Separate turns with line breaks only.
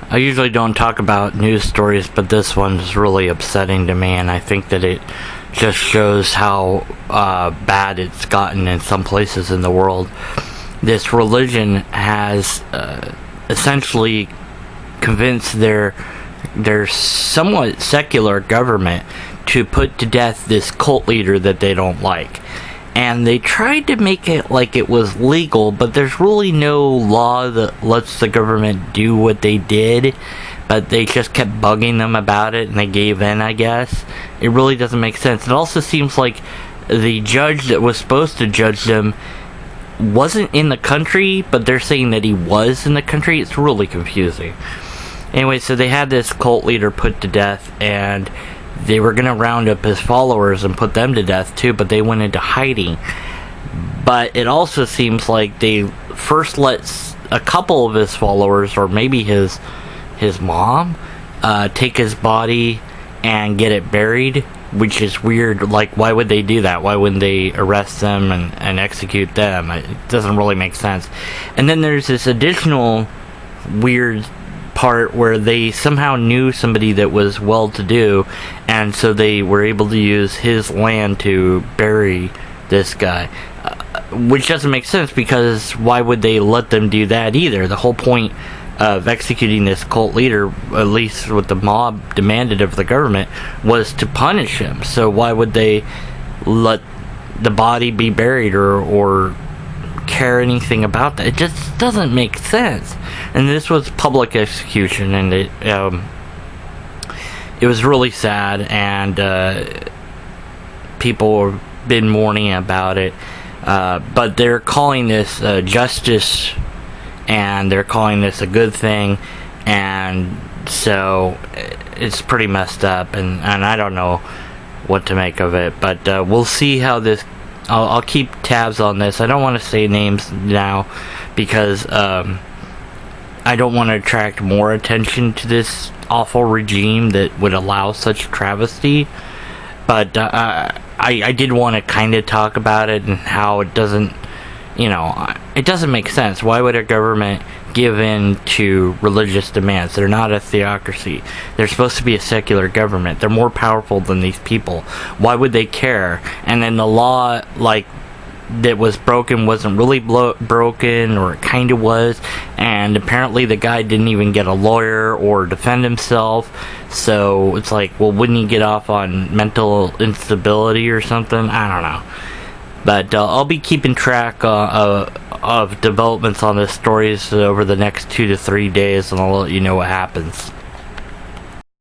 I usually don't talk about news stories, but this one's really upsetting to me, and I think that it just shows how bad it's gotten in some places in the world. This religion has essentially convinced their somewhat secular government to put to death this cult leader that they don't like. And they tried to make it like it was legal, but there's really no law that lets the government do what they did. But they just kept bugging them about it, and they gave in, I guess. It really doesn't make sense. It also seems like the judge that was supposed to judge them wasn't in the country, but they're saying that he was in the country. It's really confusing. Anyway, so they had this cult leader put to death, and they were going to round up his followers and put them to death too, but they went into hiding. But it also seems like they first let a couple of his followers, or maybe his mom, take his body and get it buried, which is weird. Like, why would they do that? Why wouldn't they arrest them and execute them? It doesn't really make sense. And then there's this additional weird part where they somehow knew somebody that was well-to-do, and so they were able to use his land to bury this guy, which doesn't make sense, because why would they let them do that either? The whole point of executing this cult leader, at least what the mob demanded of the government, was to punish him. So why would they let the body be buried or care anything about that? It just doesn't make sense. And this was public execution, and it was really sad, and people have been mourning about it, but they're calling this justice, and they're calling this a good thing, and so it's pretty messed up, and I don't know what to make of it, but we'll see how this. I'll keep tabs on this. I don't want to say names now, because I don't want to attract more attention to this awful regime that would allow such travesty. But I did want to kind of talk about it, and how it doesn't, it doesn't make sense. Why would a government give in to religious demands? They're not a theocracy. They're supposed to be a secular government. They're more powerful than these people. Why would they care? And then the law, that was broken wasn't really broken, or it kind of was, and apparently the guy didn't even get a lawyer or defend himself, so it's like, well, wouldn't he get off on mental instability or something? I don't know. But I'll be keeping track of developments on this stories over the next 2 to 3 days, and I'll let you know what happens.